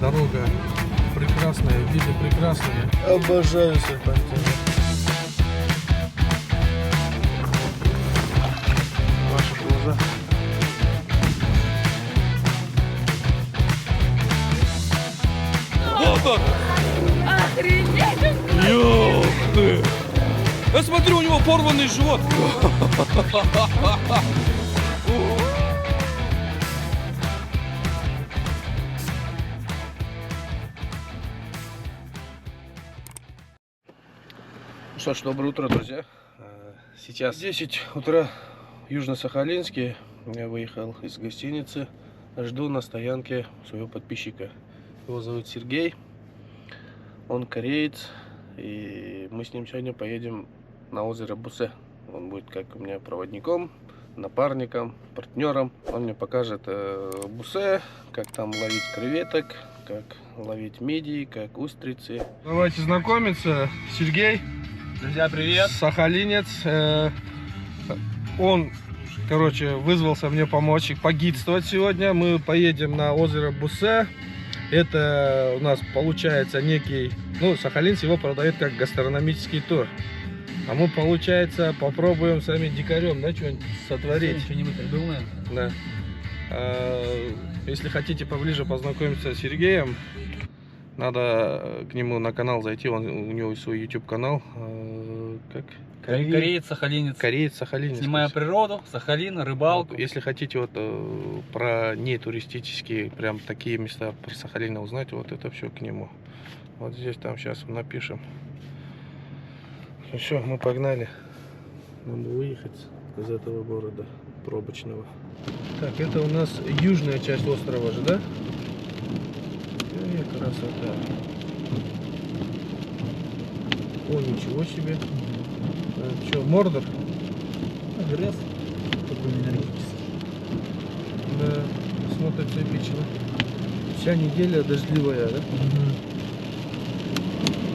Дорога прекрасная, виды прекрасные. Обожаю серпантины. Ваши глаза. Вот он! Охренеть! Ёх ты! Я смотрю, у него порванный живот. Что ж, доброе утро, друзья. Сейчас 10 утра в Южно-Сахалинске. Я выехал из гостиницы. Жду на стоянке своего подписчика. Его зовут Сергей. Он кореец. И мы с ним сегодня поедем на озеро Бусе. Он будет как у меня проводником, напарником, партнером. Он мне покажет Бусе, как там ловить креветок, как ловить мидии, как устрицы. Давайте знакомиться. Сергей. Друзья, привет! Сахалинец. Он, короче, вызвался мне помочь погидствовать сегодня. Мы поедем на озеро Бусе. Это у нас получается некий, ну, сахалинцы его продают как гастрономический тур. А мы, получается, попробуем сами дикарем, да, что-нибудь сотворить. Что-нибудь придумаем? Да. Если хотите поближе познакомиться с Сергеем, надо к нему на канал зайти, у него свой YouTube канал. Как? Кореец, сахалинец. Кореец, Сахалинец. Снимая природу, Сахалин, рыбалку. Вот, если хотите вот про нетуристические, прям такие места про Сахалин узнать, вот это все к нему. Вот здесь, там сейчас напишем. Ну все, мы погнали. Надо выехать из этого города пробочного. Так, это у нас южная часть острова же, да? Красота. О, ничего себе. Что, Мордор? Грязь. Такой энергетический. Да, смотрится эпично. Вся неделя дождливая, да?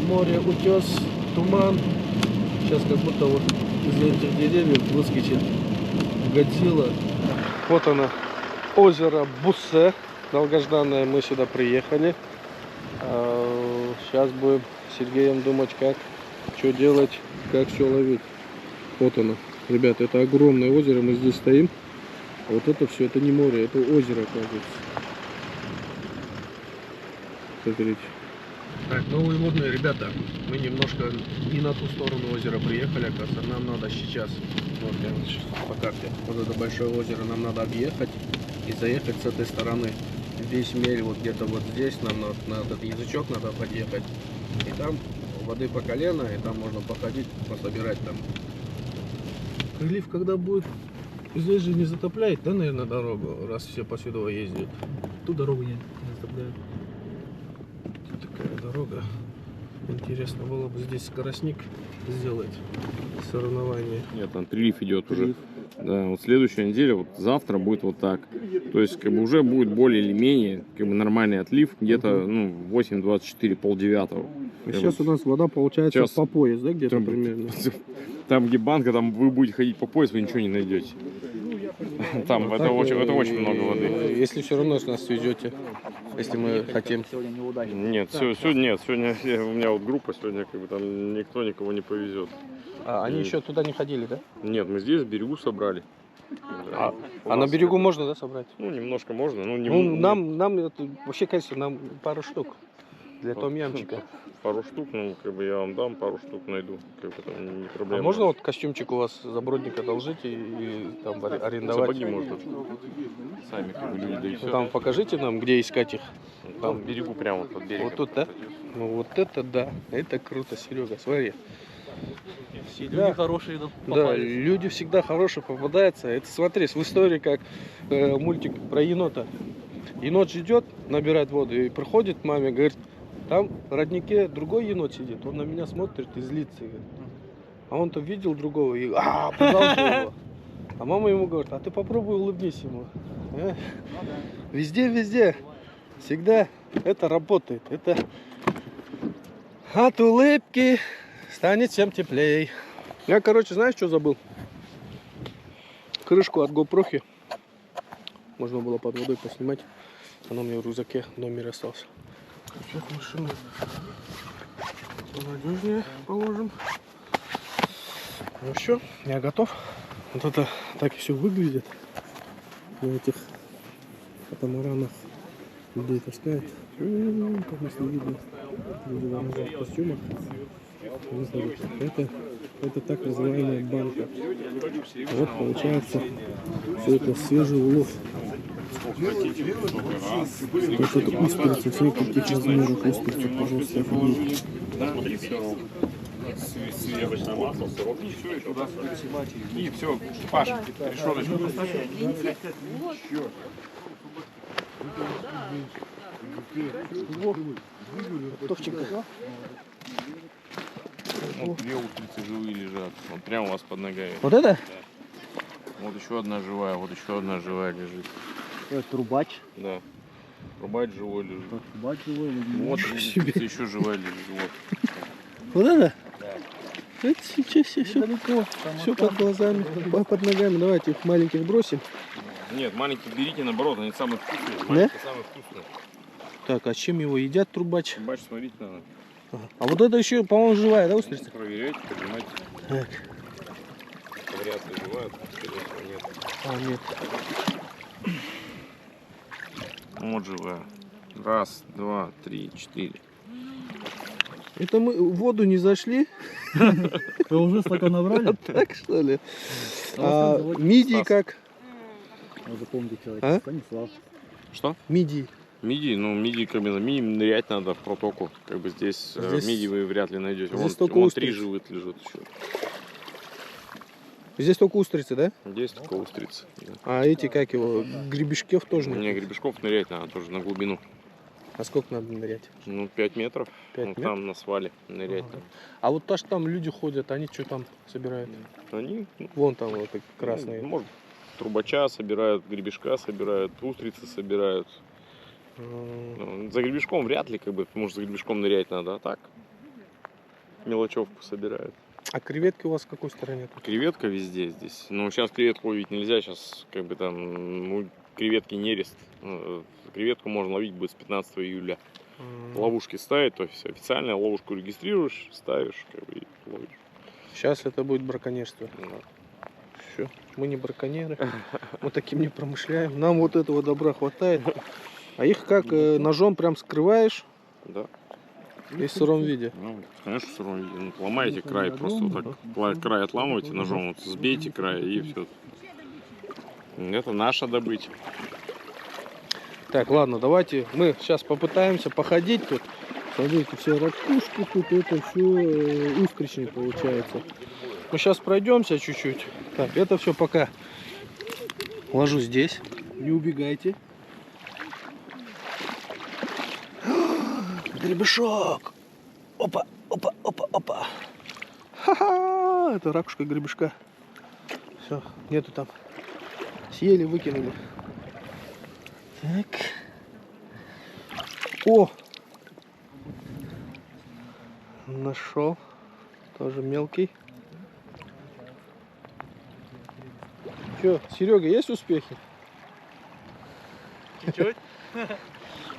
Море, утес, туман. Сейчас как будто вот из этих деревьев выскочит Годзилла. Вот оно, озеро Бусе. Долгожданное, мы сюда приехали. Сейчас будем с Сергеем думать, как, что делать, как все ловить. Вот оно. Ребят, это огромное озеро, мы здесь стоим. А вот это все, это не море, это озеро, оказывается. Смотрите. Так, новые водные, ребята, мы немножко не на ту сторону озера приехали, оказывается, нам надо сейчас, вот я сейчас по карте, вот это большое озеро, нам надо объехать и заехать с этой стороны. Весь мель вот где-то вот здесь, нам на этот язычок надо подъехать, и там воды по колено, и там можно походить, пособирать там. Прилив когда будет? Здесь же не затопляет, да, наверное, дорогу, раз все по Седово ездят. Ту дорогу не затопляют. Такая дорога. Интересно было бы здесь скоростник сделать соревнование. Нет, там прилив идет уже. Да, вот следующая неделя, вот завтра будет вот так. То есть, как бы уже будет более или менее, как бы нормальный отлив, где-то, ну, 8:24, полдевятого. Сейчас у нас вода получается Сейчас по пояс, да, где-то примерно? Там, где банка, там вы будете ходить по пояс, вы ничего не найдете. Там это очень много воды. Если все равно с нас свезете, если мы хотим. Нет, сегодня у меня вот группа, сегодня как бы там никто никого не повезет. А они еще туда не ходили, да? Нет, мы здесь в берегу собрали. А на берегу можно, да, собрать? Ну, немножко можно. Ну, нам это, вообще, конечно, нам пару штук для том-ямчика. Пару штук, ну, как бы я вам дам, пару штук найду. Как бы там не проблема. А можно вот костюмчик у вас забродник одолжить и там арендовать? Сапоги можно. Сами как бы люди, да и все. Там покажите нам, где искать их. Там в берегу прямо вот под берегом. Вот тут, да? Ну вот это да, это круто, Серега, смотри. Люди хорошие Да, попались. люди всегда хорошие попадаются. Это смотри, в истории как мультик про енота. Енот же идет, набирает воду и приходит к маме, говорит, там в роднике другой енот сидит. Он на меня смотрит и злится. Говорит. А он-то видел другого и пугался его. А мама ему говорит, а ты попробуй улыбнись ему. Везде, всегда это работает. Это от улыбки станет всем теплей. Я, короче, знаешь, что забыл? Крышку от GoPro. Можно было под водой поснимать. Она у меня в рюкзаке в номере остался. Сейчас машину надежнее положим. Ну все, я готов. Вот это так и все выглядит. На этих катамаранах людей таскают. Как если видно, люди в оранжевых костюмах. Это так называемая банка. Вот получается все это свежий улов. Вот это устрицы, все каких размеров устрицы, пожалуйста, офигеть. Сливочное масло, сырок, и все, и туда и все, Паш, решеточку поставь. Вот две устрицы живые лежат, вот прямо у вас под ногами. Вот это? Да. Вот еще одна живая, вот еще одна живая лежит. Это трубач. Да. Трубач живой лежит. Трубач живой. Вот устрица еще живая лежит. Вот. Вот это? Да. Это сейчас все под глазами, под ногами. Давайте их маленьких бросим. Нет, маленькие берите, наоборот, они самые вкусные. Маленькие самые вкусные. Так, а чем его едят, трубач? Трубач смотреть надо. Ага. А вот это еще, по-моему, живая, да, устрица? Проверяйте, поднимайте. Так. Вряд ли живая, скорее всего, нет. А, нет. Вот живая. Раз, два, три, четыре. Это мы в воду не зашли? Вы уже столько набрали? Так, что ли? Мидии как? Запомните человек. А? Станислав. Что? Мидии. Мидии, ну мидии как бы мидии нырять надо в протоку. Как бы здесь, мидии вы вряд ли найдете. Здесь Вон, только вон устриц. 3 живут лежат еще. Здесь только устрицы, да? Здесь только устрицы. Да. А эти, как его, гребешков тоже Не, нет? гребешков нырять надо тоже на глубину. А сколько надо нырять? Ну 5 метров. 5 Ну, метров? там на свале нырять. Ага. А вот то, что там люди ходят, они что там собирают? Они, ну, Вон там вот красные. может, трубача собирают, гребешка собирают, устрицы собирают. Ну, за гребешком вряд ли, как бы, потому что за гребешком нырять надо, а так мелочевку собирают. А креветки у вас в какой стороне? Креветка везде здесь. Ну, сейчас креветку ловить нельзя, сейчас как бы там, ну, креветки нерест. Креветку можно ловить будет с 15 июля. Ловушки ставить, то есть официально ловушку регистрируешь, ставишь, как бы, и ловишь. Сейчас это будет браконьерство. Да. Все, мы не браконьеры, мы таким не промышляем. Нам вот этого добра хватает. А их как ножом прям скрываешь Да. и в сыром виде. Ну, конечно, в сыром виде. Ну, ломаете край, просто вот так край отламываете ножом, вот сбейте край и все. Это наша добыча. Так, ладно, давайте мы сейчас попытаемся походить тут. Смотрите, все ракушки тут, это все устричник получается. Мы сейчас пройдемся чуть-чуть. Так, это все пока ложу здесь. Не убегайте. Гребешок! Опа, опа, опа, опа. Ха-ха! Это ракушка гребешка. Все, нету там. Съели, выкинули. Так. О! Нашел. Тоже мелкий. Че, Серега, есть успехи? Чуть-чуть.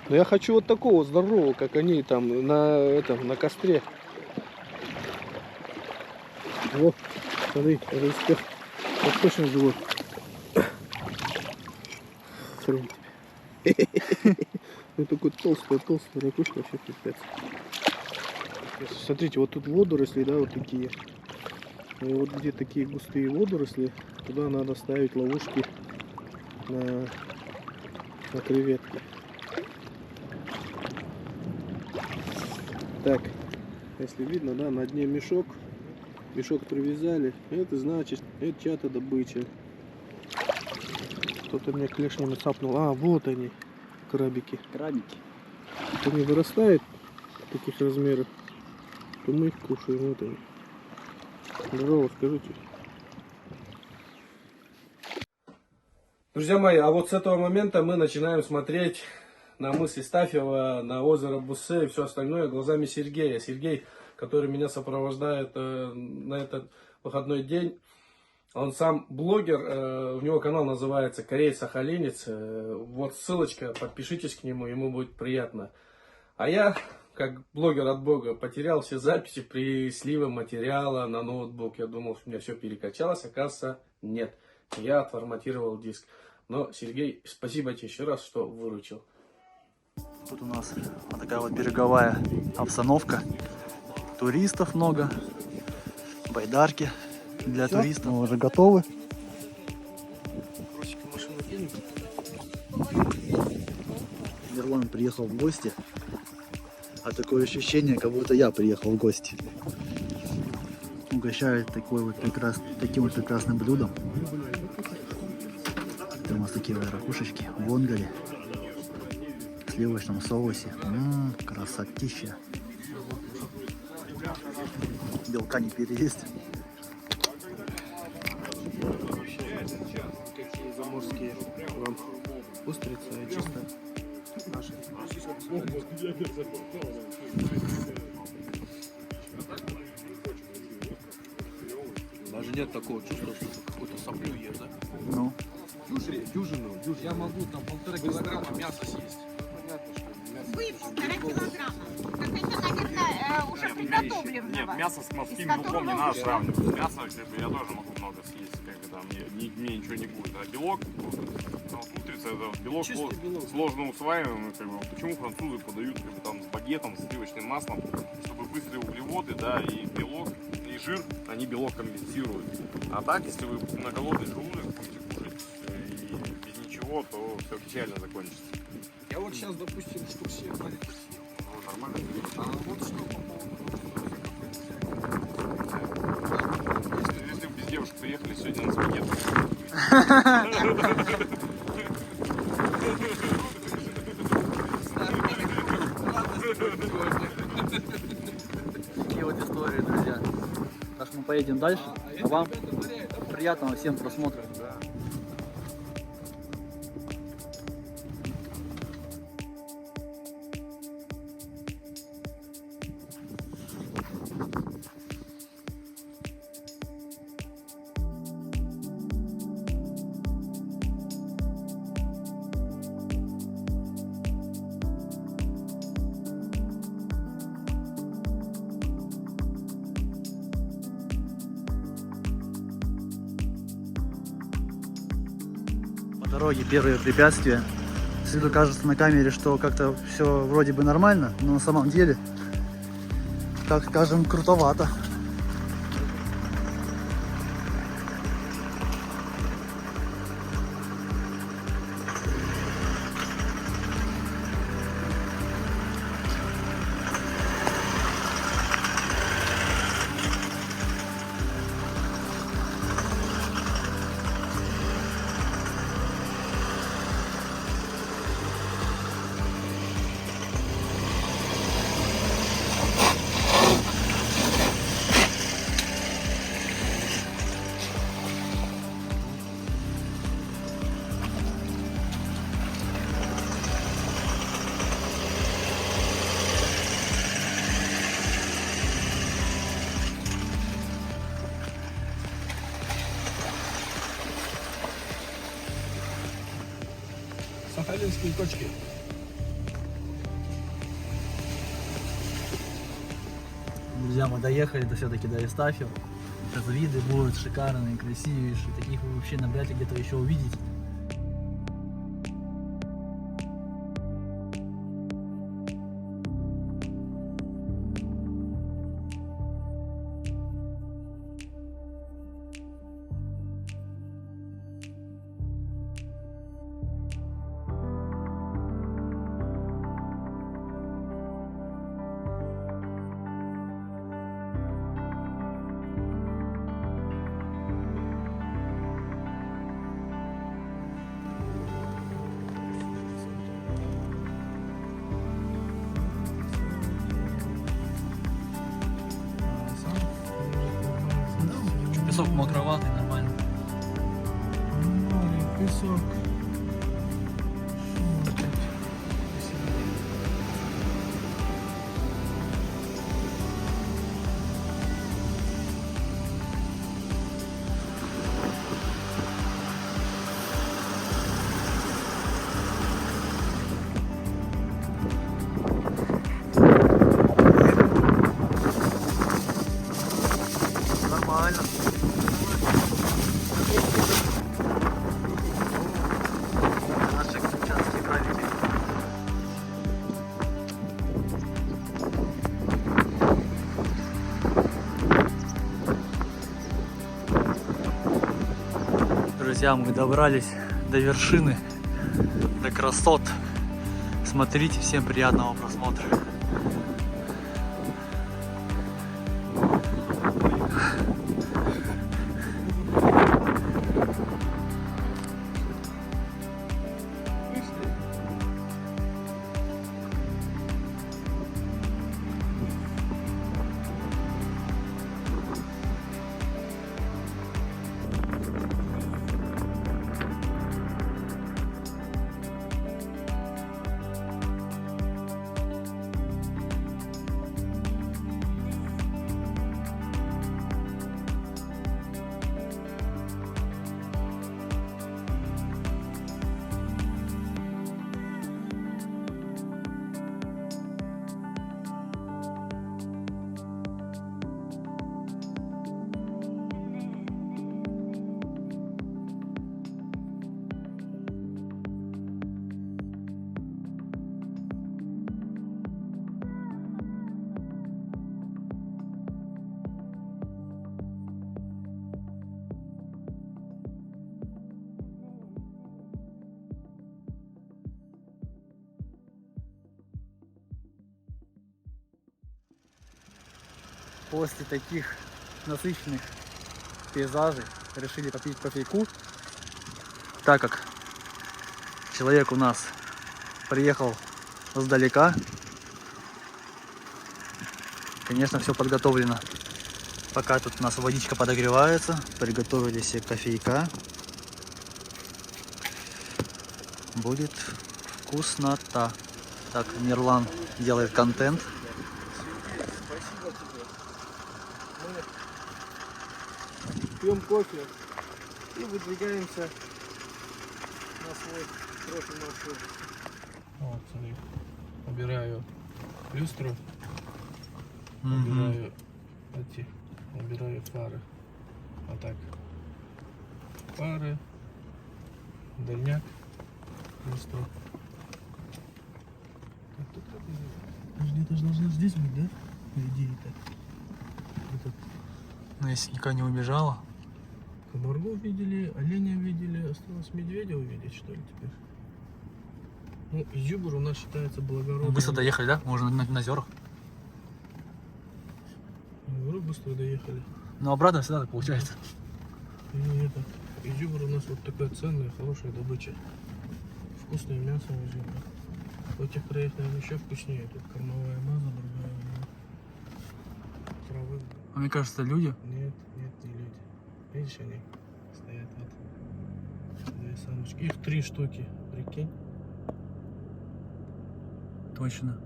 Но я хочу вот такого здорового, как они там на костре. Вот, смотри, это успех. Вот точно живот. Хрень тебе. Ну такой толстый ракушка, вообще пипец. Смотрите, вот тут водоросли, да, вот такие. И вот где такие густые водоросли, туда надо ставить ловушки на креветки. Так, если видно, да, на дне мешок. Мешок привязали. Это значит, это чья-то добыча. Кто-то мне клешнями цапнул. А, вот они, крабики. Крабики. Вот они вырастают таких размеров, то мы их кушаем. Вот они. Здорово, скажите. Друзья мои, а вот с этого момента мы начинаем смотреть на мыс Истафьево, на озеро Буссе и все остальное глазами Сергея. Сергей, который меня сопровождает на этот выходной день, он сам блогер, у него канал называется Кореец Сахалинец. Вот ссылочка, подпишитесь к нему, ему будет приятно. А я, как блогер от бога, потерял все записи при сливе материала на ноутбук. Я думал, что у меня все перекачалось, оказывается, нет. Я отформатировал диск. Но, Сергей, спасибо тебе еще раз, что выручил. Тут у нас вот такая вот береговая обстановка. Туристов много. Байдарки для туристов. Мы уже готовы. Мирлан приехал в гости. А такое ощущение, как будто я приехал в гости. Угощает таким вот прекрасным блюдом. Это у нас такие вот ракушечки в онгаре. В сливочном соусе. Красотища. Белка не переесть. Какие заморские устрицы, чисто наши. Даже нет такого чувства, что ты какую-то соплю ешь, да? Ну. Слушай, дюжину. Я могу там 1,5 килограмма мяса съесть. Вы 1,5 килограмма. Так это, наверное, уже приготовлено. Нет, мясо с морским белком не надо сравнивать. Мясо, как бы, я тоже могу много съесть, как бы там мне ничего не будет. А белок, ну, устрица, это белок сложно усваиваемый, как бы. Почему французы подают как бы, там с багетом, с сливочным маслом, чтобы быстрые углеводы, да, и белок, и жир, они белок компенсируют. А так, если вы на голодный желудок будете кушать и без ничего, то все печально закончится. Я вот сейчас, допустим, штук 7 маленьких съел. Ну, нормально. А вот что по поводу... Если бы без девушек приехали сегодня на спагетти. Такие вот истории, друзья. Так мы поедем дальше. А вам приятного всем просмотра. По дороге первые препятствия. С виду кажется на камере, что как-то все вроде бы нормально, но на самом деле, так скажем, крутовато. Сахалинские кочки. Друзья, мы доехали все-таки до Евстафьева. Сейчас виды будут шикарные, красивейшие. Таких вы вообще навряд ли где-то еще увидите. Песок мокроватый, нормально. Море, песок. друзья, мы добрались до вершины, до красот. Смотрите, всем приятного просмотра. После таких насыщенных пейзажей решили попить кофейку, так как человек у нас приехал сдалека. Конечно, все подготовлено. Пока тут у нас водичка подогревается, приготовили себе кофейка. Будет вкуснота. Так, Мирлан делает контент. Пьем кофе и выдвигаемся на свой прошлый маршрут. Вот, смотри, убираю люстру, убираю убираю фары. Вот так. Фары, дальняк, люстру. Где-то должна здесь быть, да? По идее-то. Но если никого не убежала. Кабаргу видели, оленя видели, осталось медведя увидеть, что ли, теперь? Ну, Изюбр у нас считается благородным. Быстро доехали, да? Можно на озерах. Говорю, быстро доехали. Но обратно всегда так получается. И это, Изюбр у нас вот такая ценная, хорошая добыча. Вкусное мясо у Изюбра. В этих краях, наверное, еще вкуснее. Тут кормовая база другая. Травы. А мне кажется, люди. Нет, не люди. Видишь, они стоят вот. Две самочки. Их 3 штуки, прикинь. Точно.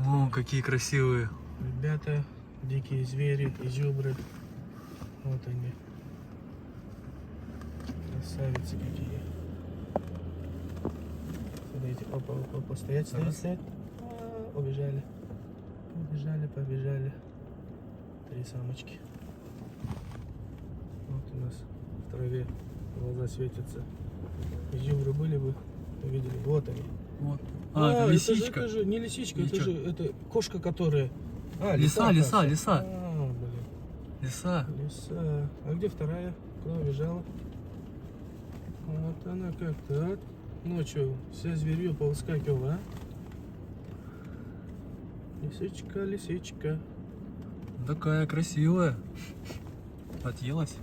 О, какие красивые. Ребята, дикие звери, изюбры. Вот они. Красавицы какие. Смотрите, опа, стоять. Убежали. Побежали. 3 самочки. Вот у нас в траве глаза светятся. Изюбры были бы, увидели. Вот они. Вот. Это лисичка. Это же не лисичка, Ничего. это же это кошка, которая... Лиса. Лиса. Лиса. Лиса. А где вторая? Куда убежала? Вот она как-то, а? Ночью вся зверье повыскакивала, а? Лисичка. Такая красивая. Отъелась.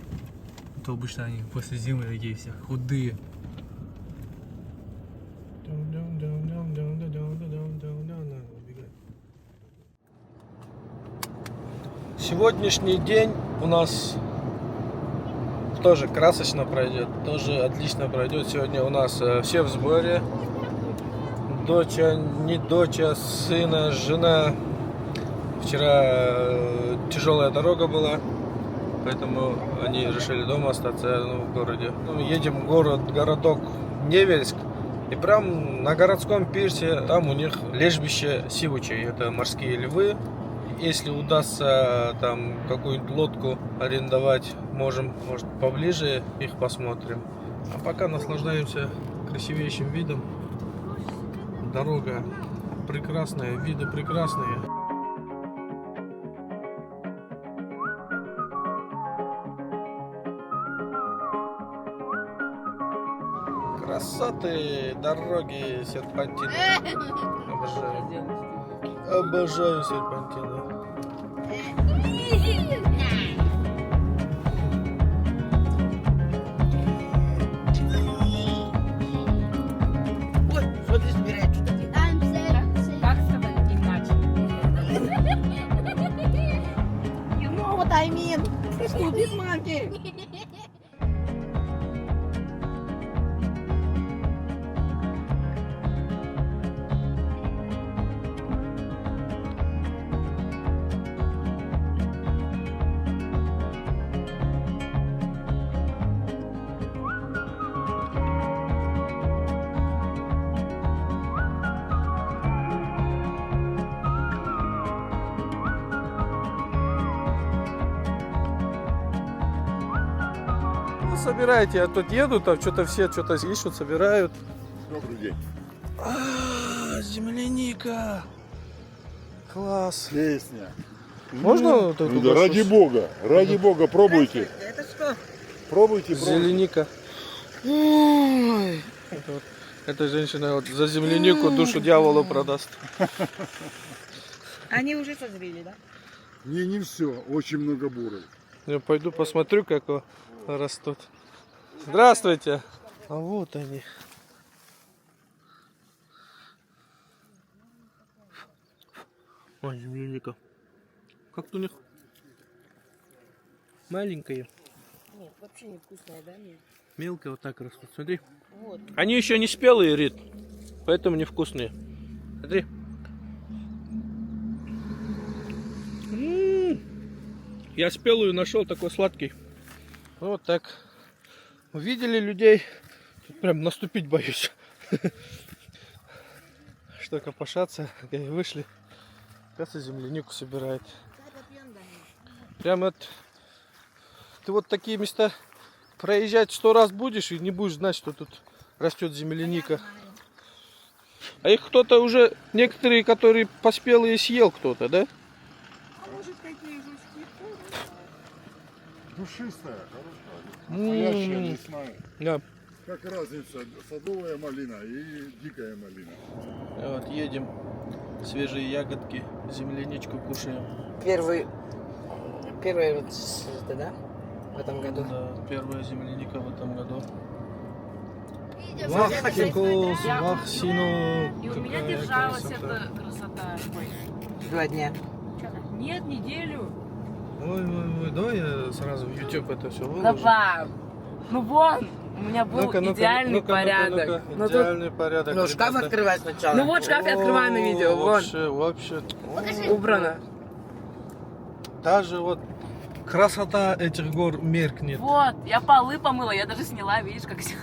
А то обычно они после зимы такие все худые. Сегодняшний день у нас тоже красочно пройдет, тоже отлично пройдет. Сегодня у нас все в сборе. Доча, не доча, сына, жена. Вчера тяжелая дорога была, поэтому они решили дома остаться, в городе. Едем в городок Невельск. И прям на городском пирсе, там у них лежбище сивучей, это морские львы. Если удастся там какую-нибудь лодку арендовать, может поближе их посмотрим. А пока наслаждаемся красивейшим видом. Дорога прекрасная, виды прекрасные. Красоты, дороги, серпантины. Обожаю. Обожаю серпантины. Как сказать иначе? You know what I mean? Stupid monkey. Ну, собирайте, я тут еду, там что-то все что-то ищут, собирают. Добрый день. Земляника. Класс. Песня. Можно вот эту Да, ради большую бога, пробуйте. Это что? Пробуйте, пробуйте. Земляника. Ой. Эта женщина вот за землянику душу дьяволу продаст. Они уже созрели, да? Не все, очень много бурой. Я пойду посмотрю, как растут. Здравствуйте. А вот они. Ой, земляника. Как у них маленькая. Нет, вообще не вкусная, да? Нет. Мелкая вот так растут. Смотри. Вот. Они еще не спелые, Рит. Поэтому невкусные. Смотри. Я спелую нашел, такой сладкий. Вот так. Увидели людей. Тут прям наступить боюсь. Что копошатся. Вышли. Кажется, землянику собирает. Прям это... Ты вот такие места проезжать 100 раз будешь и не будешь знать, что тут растет земляника. А их кто-то уже, некоторые, которые поспелые, съел кто-то, да? Душистая, хорошая. Настоящая лесная. Да. Как разница, садовая малина и дикая малина. Вот едем, свежие ягодки, земляничку кушаем. Первый вот это, да? В этом году. Да, первая земляника в этом году. Вахтикус, Вахсину. И у меня держалась эта красота. 2 дня. Нет, неделю. Ой, давай я сразу в YouTube это все выложу. Да, пап. Ну вон, у меня был идеальный порядок. Но тут- Идеальный порядок. Ну, шкаф ребята. открывай сначала. Ну вот шкаф я открываю на видео, вон. Вообще. Убрано. Даже вот красота этих гор меркнет. Вот, я полы помыла, я даже сняла, видишь, как все.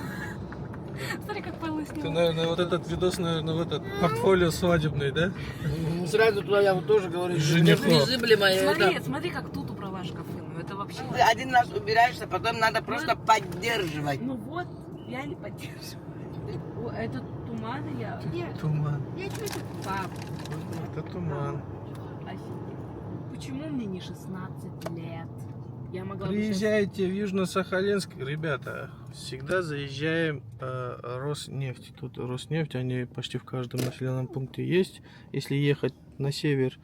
Смотри, как полы Ты, сняла. наверное, вот этот видос, наверное, в этот портфолио свадебный, да? Сразу туда я вот тоже говорю, Женихов. незыблемое. Смотри, как тут убрала шкафы. Ну это вообще... Один раз убираешься, потом надо просто поддерживать. Ну вот, я не поддерживаю. О, это туман я... Туман. Пап, Это туман. офигеть. Почему мне не 16 лет? Я могла бы Приезжайте в Южно-Сахалинск, ребята. Всегда заезжаем Роснефть. Тут Роснефть, они почти в каждом населенном пункте есть. Если ехать на север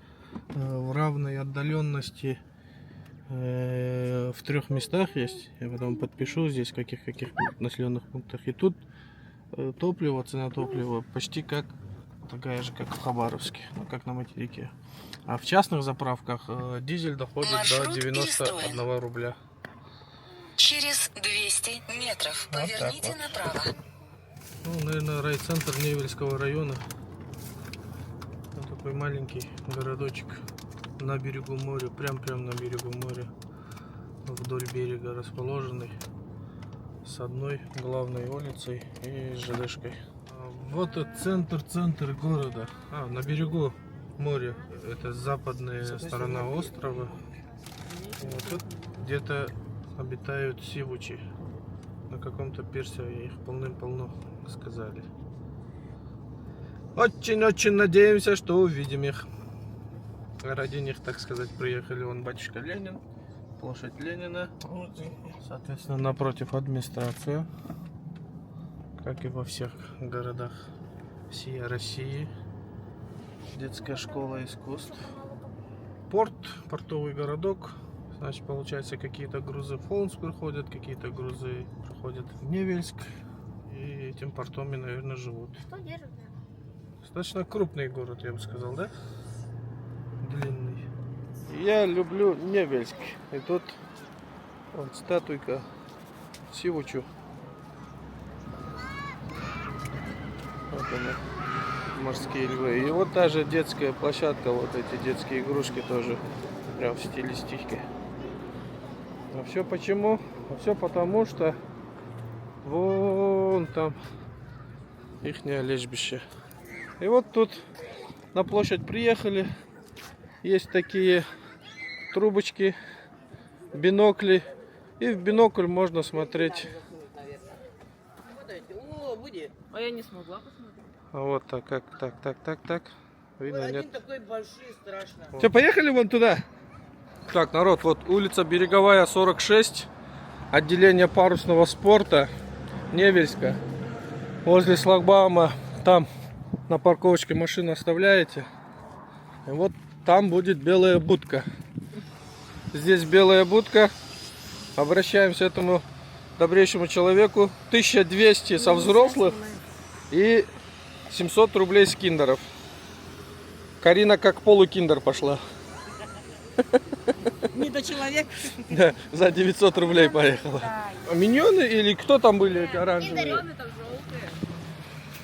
в равной отдаленности в 3 местах есть. Я потом подпишу здесь, в каких населенных пунктах. И тут топливо, цена топлива почти как такая же, как в Хабаровске, ну, как на материке. А в частных заправках дизель доходит до 91 рубля. Через 200 метров Вот поверните так вот. направо. Ну, наверное, райцентр Невельского района. Вот такой маленький городочек на берегу моря, прям на берегу моря, вдоль берега расположенный, с одной главной улицей и ЖДшкой. Вот и центр города. На берегу моря. Это западная сторона острова. Вот тут где-то обитают сивучи. На каком-то пирсе их полным-полно, сказали. Очень-очень надеемся, что увидим их. Ради них, так сказать, приехали. Вон батюшка Ленин, площадь Ленина. Соответственно, напротив администрация. как и во всех городах всей России. Детская школа искусств. Порт, портовый городок. Значит, получается, какие-то грузы в Холмс приходят, какие-то грузы приходят в Невельск. И этим портом, наверное, живут. Что держит? Достаточно крупный город, я бы сказал, да? Длинный. Я люблю Невельск. И тут вот статуйка Сивучу. Вот она, морские львы. И вот та же детская площадка, вот эти детские игрушки тоже прям в стилистике. А все почему? А все потому, что вон там ихнее лежбище. И вот тут на площадь приехали. Есть такие трубочки, бинокли. И в бинокль можно смотреть. А я не смогла посмотреть. А вот так, так. Видно, нет. такой большой, страшно. Все, поехали вон туда. Так, народ, вот улица Береговая, 46. Отделение парусного спорта Невельска. Возле шлагбаума, там на парковочке машину оставляете. И вот там будет белая будка. Здесь белая будка. Обращаемся к этому добрейшему человеку. 1200 со взрослых и 700 рублей с киндеров. Карина как полукиндер пошла. Не до человека. Да, за 900 рублей поехала. А миньоны или кто там были эти оранжевые? Зеленые, там желтые.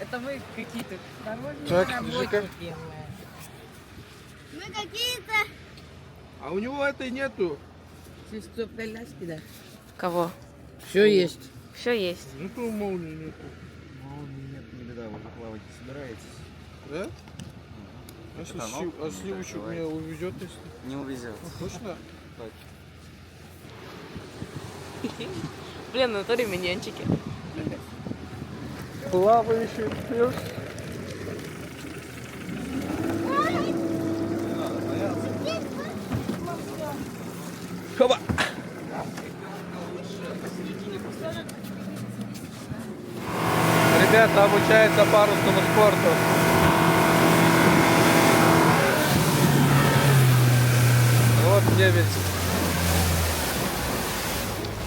Это мы какие-то нормальные Так, работники. держи-ка. Мы какие-то... А у него этой нету. Коляски, да. Кого? Все есть. Все есть. Ну то молнии нету. Нет, не беда, вы плавать не собираетесь. Да? А сливочек меня увезет, если? Не увезет. Точно? Блин, на то миньончики. Плавающий пес. Хоба! Ребята обучаются парусному спорту. Вот Невельск.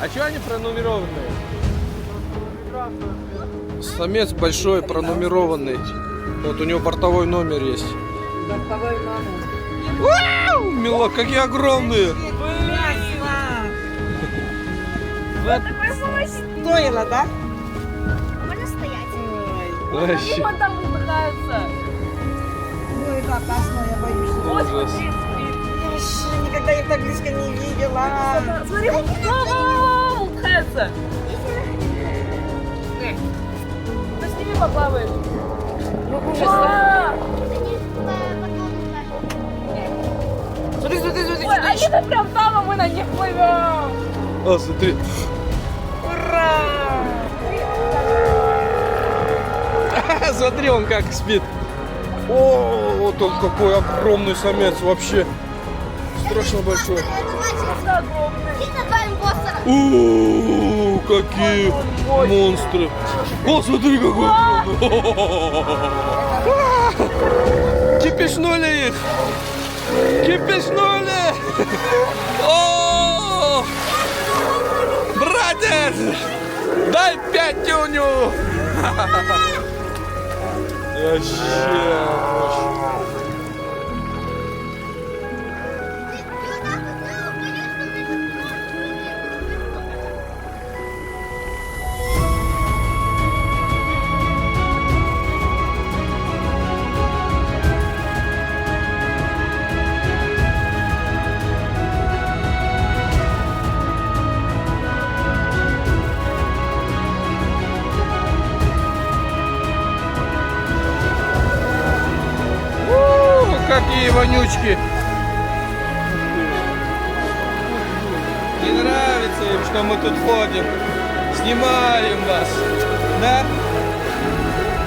А что они пронумерованные? Самец большой, пронумерованный. Вот у него бортовой номер есть. Вау! Мила, какие огромные! Стоило, да? Можно стоять? Вообще. Они там выдыхаются. Ну это опасно, я боюсь. Ужас. Я вообще никогда их так близко не видела. Смотри, мама, улыбается. Ты с ними поплаваешь. Ну, ужас. Смотри, смотри, смотри. Ой, они-то прям там, а мы на них плывем. О, смотри. Ура! Смотри, он как спит. О, вот он какой огромный самец вообще. Страшно большой. О, какие монстры. О, смотри, какой огромный. Кипишнули их. Кипишнули. О, братец, дай пятюню. Вообще. Какие вонючки! Не нравится им, что мы тут ходим. Снимаем вас. Да?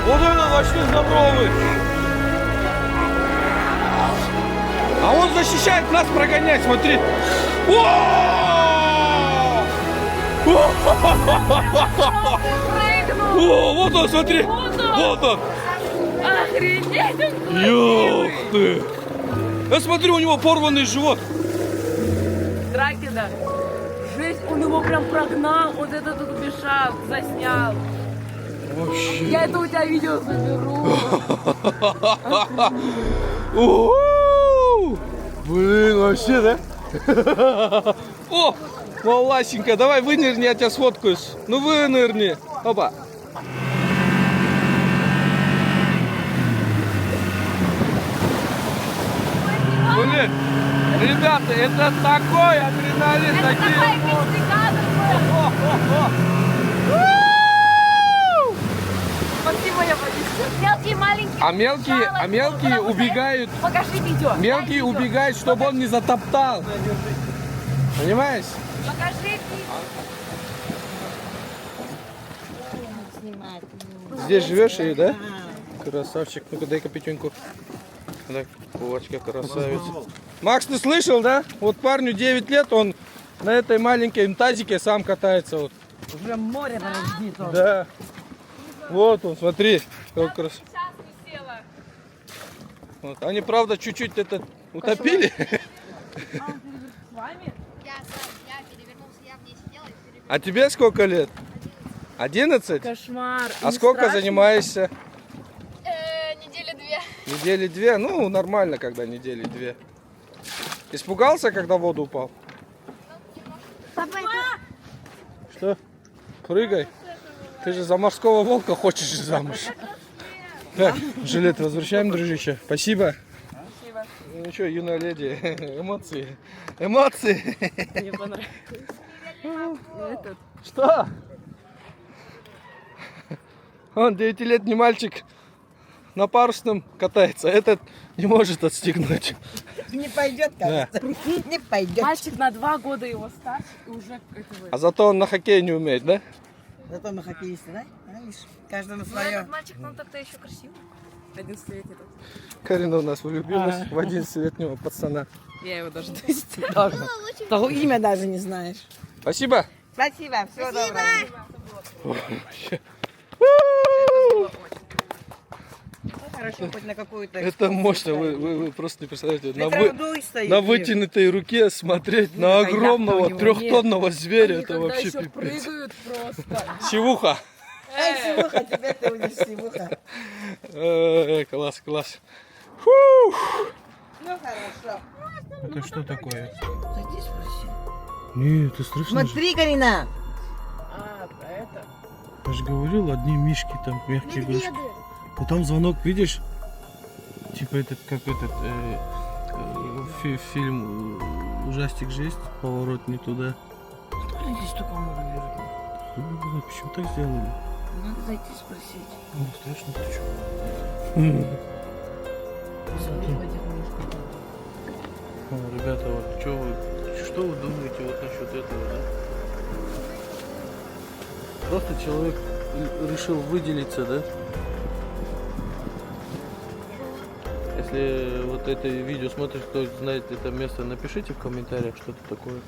Вот это вообще здоровый. А он защищает нас прогонять, смотри. О! Прыгнул! О, вот он, смотри! Вот он! Охренеть! Ёх ты! Я смотрю, у него порванный живот. Дракина. Жесть, он его прям прогнал, вот это тут бежал, заснял. Вообще. Я это у тебя видео заберу. У-у-у! Блин, вообще, да? О, маласенька, давай вынырни, я тебя сфоткаюсь. Ну вынырни. Опа. Блин, ребята, это такой адреналин, Это такие такой эмоции. эпичный кадр был. Спасибо, я боюсь. Мелкие, маленькие. А мелкие убегают. Покажи видео. Мелкие Дай видео. убегают, чтобы он не затоптал. Понимаешь? Покажи видео. Здесь живешь и, да? Красавчик. Ну-ка, дай-ка пятюньку. Так, кулачка, красавец. Макс, ты слышал, да? Вот парню 9 лет, он на этой маленькой тазике сам катается. Вот. Уже море подожди. Да. Вот он, смотри. Как красиво. Сейчас не села. Вот. Они, правда, чуть-чуть это утопили. С вами? Я перевернулся, я в ней сидела и перевернулась. А тебе сколько лет? 11? Кошмар. А сколько занимаешься? Недели 2. Недели 2? Ну, нормально, когда недели 2. Испугался, когда в воду упал? Папа, Что? Прыгай. Ты же за морского волка хочешь замуж. Так, жилет возвращаем, дружище. Спасибо. Спасибо. Ну что, юная леди, эмоции. Эмоции. Мне понравилось. Этот. Что? Он 9-летний мальчик на парусном катается, этот не может отстегнуть. Не пойдет, кажется. Не пойдет. Мальчик на 2 года его старше и уже это А зато он на хоккей не умеет, да? Зато мы хоккеисты, да? Видишь, каждый на Но свое. этот мальчик, ну так-то еще красивый. 11-летний тут. Карина у нас влюбилась в 11-летнего пацана. Я его даже достала. Даже. Того имя даже не знаешь. Спасибо. Спасибо, всего доброго. Хорошо, хоть на какую-то... Это мощно, вы просто не представляете. Ветровой стоит. На вытянутой руке смотреть на Ну, огромного яхта у него. 3-тонного зверя, Они это когда вообще еще пипец. прыгают просто. Чевуха. Ай, Сивуха, тебе ты будешь Сивуха. Класс, класс. Ну, хорошо. Это что такое? Зайди, спроси. Нет, ты страшно. Смотри, Карина. А, про это. Я же говорил, одни мишки там мягкие игрушки. А там звонок, видишь? Типа этот, как этот фильм ужастик же есть, поворот не туда. Откуда здесь столько много людей? Ну, не знаю, почему так сделали? Надо зайти спросить. Ну, страшно, ты что? Ребята, вот что вы думаете вот насчет этого, да? Просто человек решил выделиться, да? Если вот это видео смотришь, кто знает это место, напишите в комментариях, что это такое.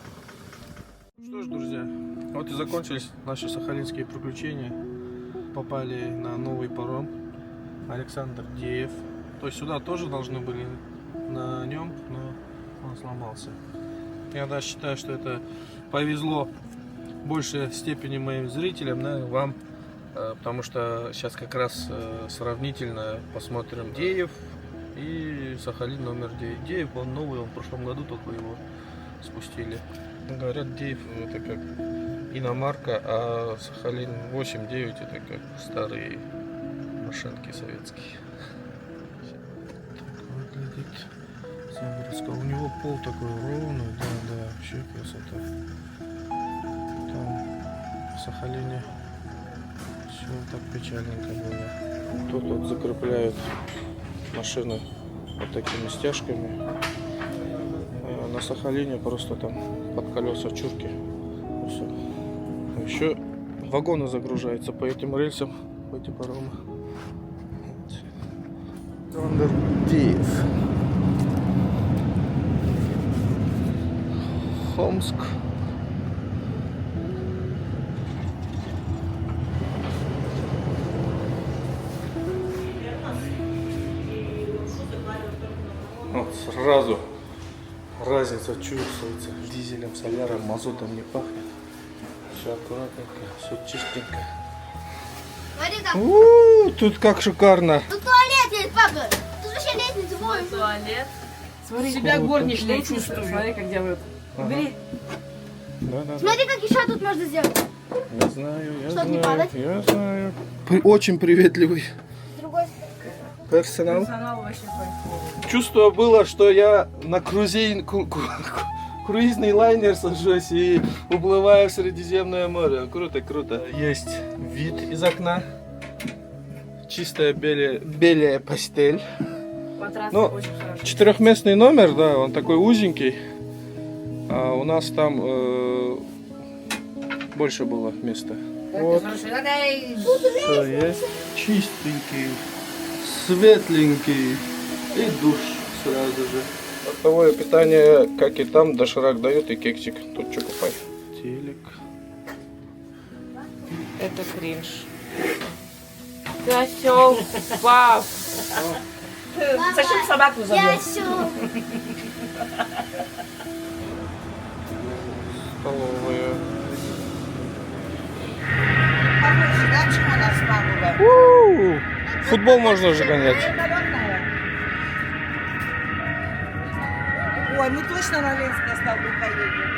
Что ж, друзья, вот и закончились наши сахалинские приключения. Попали на новый паром Александр Деев. То есть сюда тоже должны были на нем, но он сломался. Я даже считаю, что это повезло в большей степени моим зрителям, да, вам, потому что сейчас как раз сравнительно посмотрим Деев и Сахалин номер 9. Деев, он новый, он в прошлом году только его спустили. Говорят, Деев это как иномарка, а Сахалин 8-9 это как старые машинки советские. Так выглядит загрузка. У него пол такой ровный, да, вообще красота. Там в Сахалине все так печальненько было. Тут вот закрепляют машины вот такими стяжками. А на Сахалине просто там под колеса чурки. Все. Еще вагоны загружаются по этим рельсам, по эти паромы. Александр Деев. Хомск. Вот сразу разница чувствуется. Дизелем, соляром, мазутом не пахнет. Все аккуратненько, все чистенько. Смотри там. Тут как шикарно. Тут туалет есть, папа. Тут вообще лестница, вон. Туалет. Смотри, себя горничная чувствует. Смотри, как делают. Убери. Да. Смотри, как еще тут можно сделать. Я знаю, Чтоб не падать. я знаю. Очень приветливый С другой стороны. персонал. Персонал вообще кайфовый. Чувство было, что я на круизный лайнер сажусь и уплываю в Средиземное море. Круто, круто. Есть вид из окна. Чистая белая постель. Матрас Ну, очень хороший. Четырехместный номер, да, он такой узенький. А у нас там больше было места. Вот. Все есть. Чистенький, светленький и душ сразу же. Бортовое питание, как и там, доширак дают и кексик. Тут что купай. Телек. Это кринж. Ты осел, пап. Зачем собаку Я завел? все. Столовая. Футбол можно же гонять. Ой, мы точно на Ленинской с тобой поедем.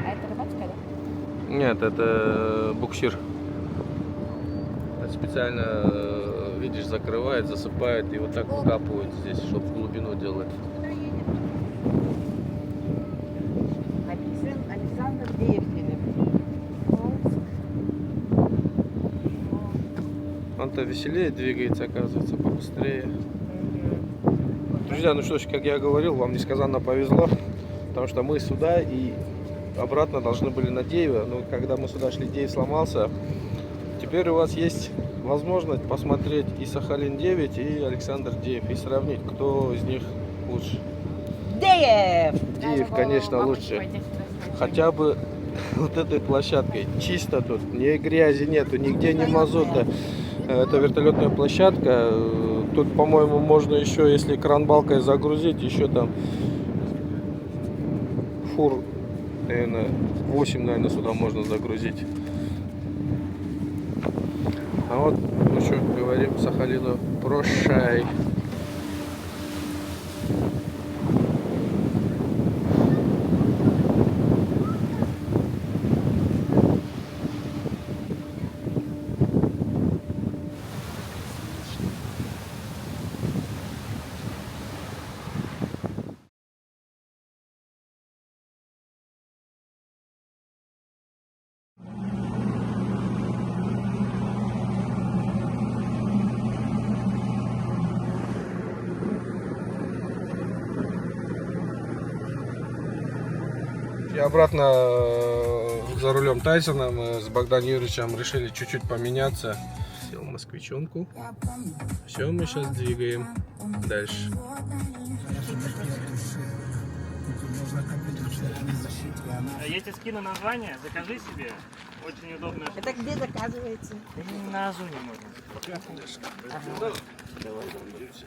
А это рыбацкая, да? Нет, это буксир. Это специально, видишь, закрывает, засыпает и вот так выкапывают здесь, чтобы глубину делать. Александр Деевкин. Он-то веселее двигается, оказывается, побыстрее. Друзья, ну что ж, как я говорил, вам несказанно повезло, потому что мы сюда и обратно должны были на Деево, но когда мы сюда шли, Деев сломался. Теперь у вас есть возможность посмотреть и Сахалин-9, и Александр Деев, и сравнить, кто из них лучше. Деев! Деев, конечно, лучше. Хотя бы вот этой площадкой. Чисто тут, ни грязи нету, нигде ни мазута. Это вертолетная площадка. Тут, по-моему, можно еще, если кранбалкой загрузить, еще там фур, наверное, 8, наверное, сюда можно загрузить. А вот, ну что, говорим Сахалину прощай. И обратно за рулем Тайсона мы с Богданом Юрьевичем решили чуть-чуть поменяться. Сел в москвичонку. Все, мы сейчас двигаем дальше. Если скину название, закажи себе. Очень удобно. Это где заказывается? На Озоне можно. Давай, увидимся.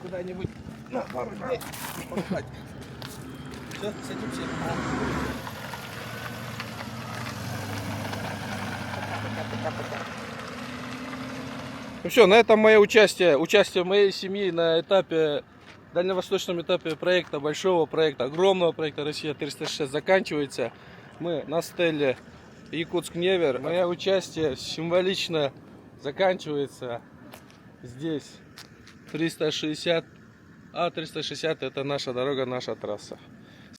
Куда-нибудь на пару дней пахать. Все, садимся. Ну все, на этом мое участие моей семьи на этапе, дальневосточном этапе проекта, большого проекта, огромного проекта Россия-306 заканчивается. Мы на стеле Якутск-Невер. Мое участие символично заканчивается здесь. 360, а 360 это наша дорога, наша трасса.